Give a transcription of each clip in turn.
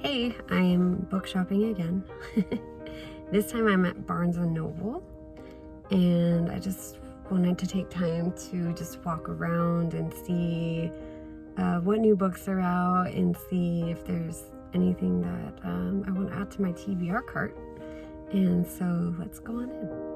Hey, I'm book shopping again. This time I'm at Barnes & Noble, and I just wanted to take time to just walk around and see what new books are out and see if there's anything that I want to add to my TBR cart. And so let's go on in.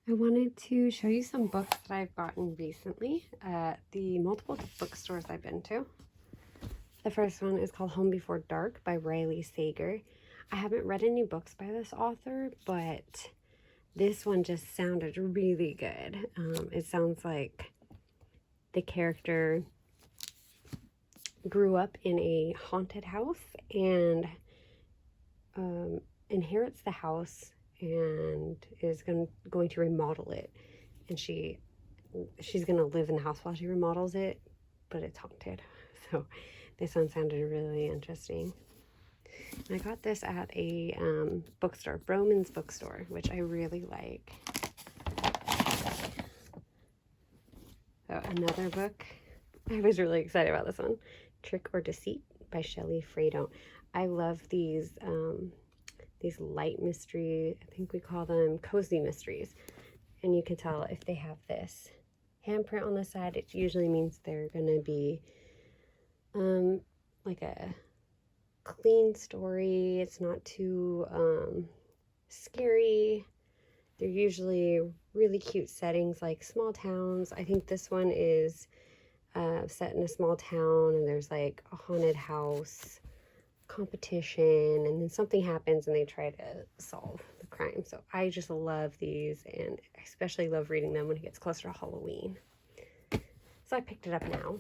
I wanted to show you some books that I've gotten recently at the multiple bookstores I've been to. The first one is called Home Before Dark by Riley Sager. I haven't read any books by this author, but this one just sounded really good. It sounds like the character grew up in a haunted house and inherits the house and is going to remodel it, and she's going to live in the house while she remodels it, but it's haunted. So this one sounded really interesting. And I got this at a bookstore, Broman's bookstore, which I really like. So another book, I was really excited about this one, Trick or Deceit by Shelley Fredo. I love these light mystery, I think we call them cozy mysteries. And you can tell if they have this handprint on the side, it usually means they're gonna be like a clean story. It's not too scary. They're usually really cute settings like small towns. I think this one is set in a small town and there's like a haunted house competition, and then something happens and they try to solve the crime. So I just love these, and I especially love reading them when it gets closer to Halloween. So I picked it up now.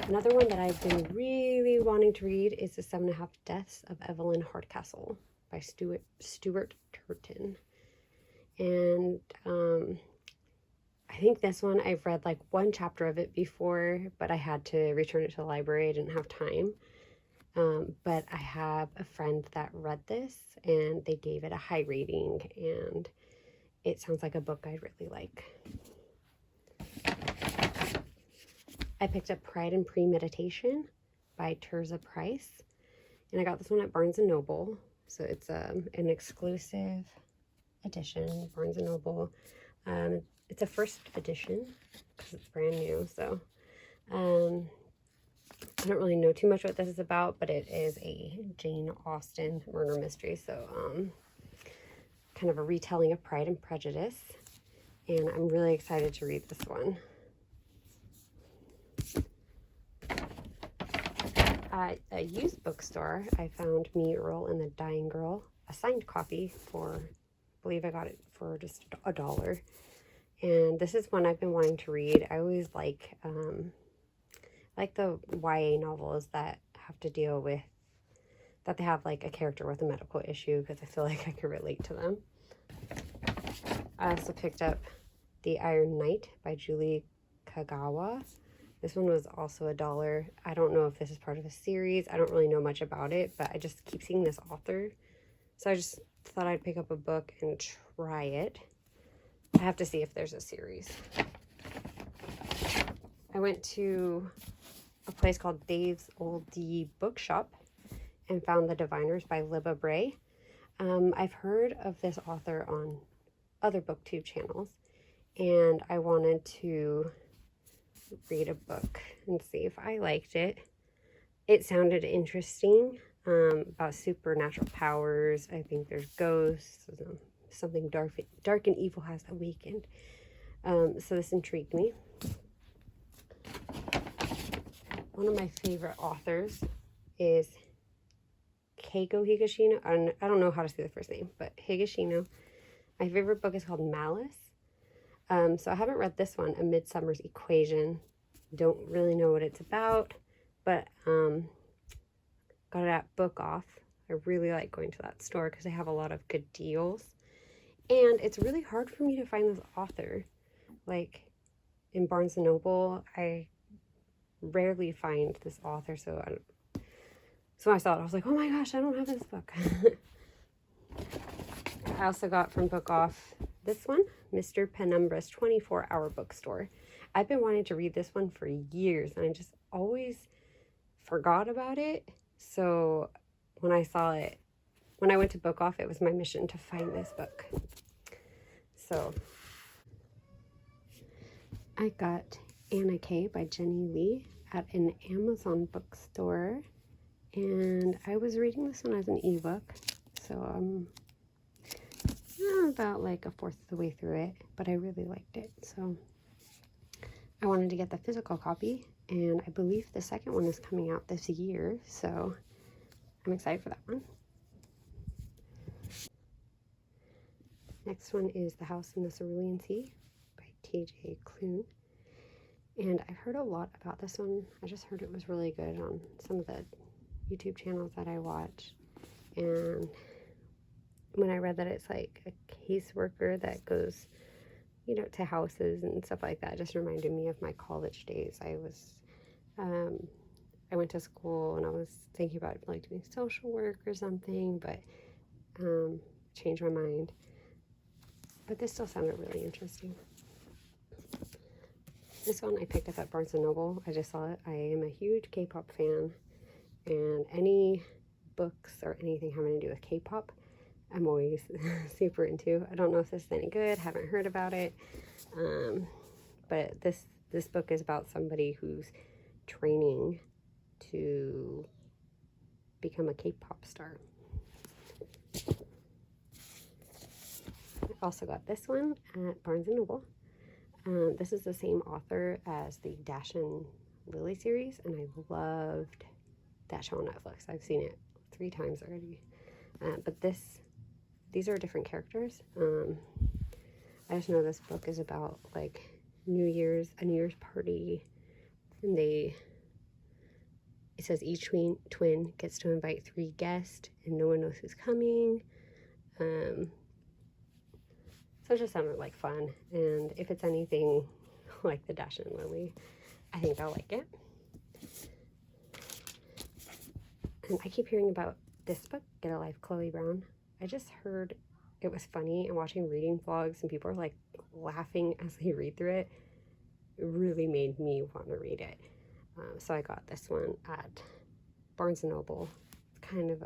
Another one that I've been really wanting to read is The 7.5 Deaths of Evelyn Hardcastle by Stuart Turton. And I think this one, I've read like one chapter of it before, but I had to return it to the library. I didn't have time. But I have a friend that read this and they gave it a high rating, and it sounds like a book I'd really like. I picked up Pride and Premeditation by Tirzah Price, and I got this one at Barnes & Noble. So it's an exclusive edition, Barnes & Noble. It's a first edition because it's brand new, so I don't really know too much what this is about, but it is a Jane Austen murder mystery, so kind of a retelling of Pride and Prejudice, and I'm really excited to read this one. At a used bookstore, I found Me, Earl, and the Dying Girl, a signed copy for, I believe I got it for just $1. And this is one I've been wanting to read. I always like the YA novels that have to deal with, that they have like a character with a medical issue, because I feel like I can relate to them. I also picked up The Iron Knight by Julie Kagawa. This one was also $1. I don't know if this is part of a series. I don't really know much about it, but I just keep seeing this author. So I just thought I'd pick up a book and try it. I have to see if there's a series. I went to a place called Dave's Old D Bookshop and found The Diviners by Libba Bray. I've heard of this author on other booktube channels, and I wanted to read a book and see if I liked it. It sounded interesting, about supernatural powers. I think there's ghosts, something dark and evil has awakened. So this intrigued me. One of my favorite authors is Keigo Higashino. I don't know how to say the first name, but Higashino. My favorite book is called Malice. So I haven't read this one, A Midsummer's Equation. Don't really know what it's about, but got it at Book Off. I really like going to that store because they have a lot of good deals. And it's really hard for me to find this author. Like in Barnes & Noble, I rarely find this author, so I saw it. I was like, oh my gosh, I don't have this book. I also got from Book Off this one, Mr. Penumbra's 24-Hour Bookstore. I've been wanting to read this one for years, and I just always forgot about it. So when I saw it, when I went to Book Off, it was my mission to find this book. So I got Anna K by Jenny Lee at an Amazon bookstore, and I was reading this one as an ebook, so I'm I'm about like a fourth of the way through it, but I really liked it. So I wanted to get the physical copy, and I believe the second one is coming out this year, so I'm excited for that one. Next one is The House in the Cerulean Sea by T.J. Klune. And I've heard a lot about this one. I just heard it was really good on some of the YouTube channels that I watch. And when I read that it's like a caseworker that goes, you know, to houses and stuff like that, it just reminded me of my college days. I went to school and I was thinking about like doing social work or something, but changed my mind. But this still sounded really interesting. This one I picked up at Barnes & Noble. I just saw it. I am a huge K-pop fan, and any books or anything having to do with K-pop, I'm always super into. I don't know if this is any good. Haven't heard about it. But this book is about somebody who's training to become a K-pop star. I also got this one at Barnes & Noble. This is the same author as the Dash and Lily series, and I loved that show on Netflix. I've seen it 3 times already. But these are different characters. I just know this book is about like a New Year's party, and it says each twin gets to invite 3 guests, and no one knows who's coming. So it just sounded like fun, and if it's anything like the Dash and Lily, I think I'll like it. And I keep hearing about this book, Get a Life, Chloe Brown. I just heard it was funny, and watching reading vlogs and people are like laughing as they read through it, it really made me want to read it. So I got this one at Barnes & Noble. It's kind of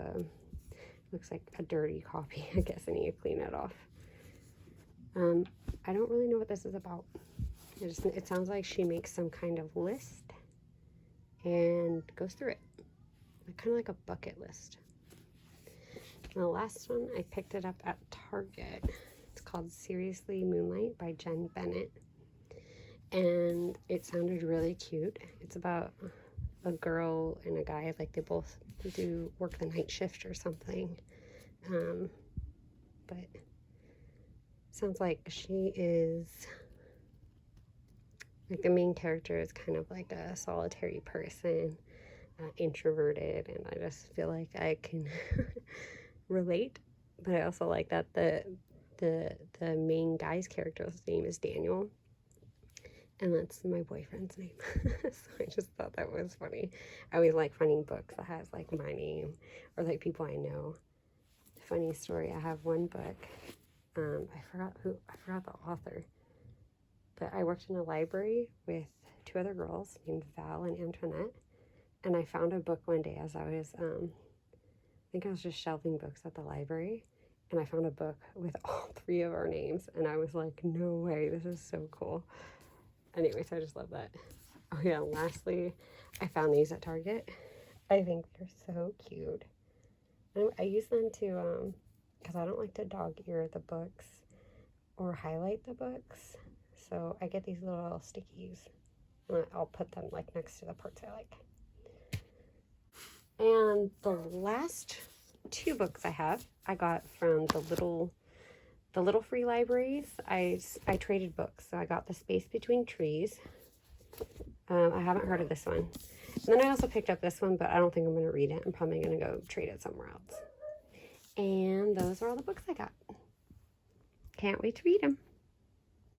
looks like a dirty copy. I guess I need to clean it off. I don't really know what this is about. It sounds like she makes some kind of list and goes through it. Kind of like a bucket list. And the last one, I picked it up at Target. It's called Seriously Moonlight by Jen Bennett. And it sounded really cute. It's about a girl and a guy, like they both do work the night shift or something. But sounds like she is, like the main character is kind of like a solitary person, introverted, and I just feel like I can relate. But I also like that the main guy's character's name is Daniel, and that's my boyfriend's name. So I just thought that was funny. I always like finding books that has like my name or like people I know. Funny story, I have one book. I forgot the author, but I worked in a library with 2 other girls named Val and Antoinette, and I found a book one day as I was, I think I was just shelving books at the library, and I found a book with all 3 of our names, and I was like, no way, this is so cool. Anyways, I just love that. Oh yeah, and lastly, I found these at Target. I think they're so cute. And I use them to, because I don't like to dog ear the books or highlight the books, so I get these little stickies, and I'll put them like next to the parts I like. And the last 2 books I got from the little free libraries. I traded books, so I got The Space Between Trees. I haven't heard of this one. And then I also picked up this one, but I don't think I'm going to read it. I'm probably going to go trade it somewhere else. And those are all the books I got. Can't wait to read them.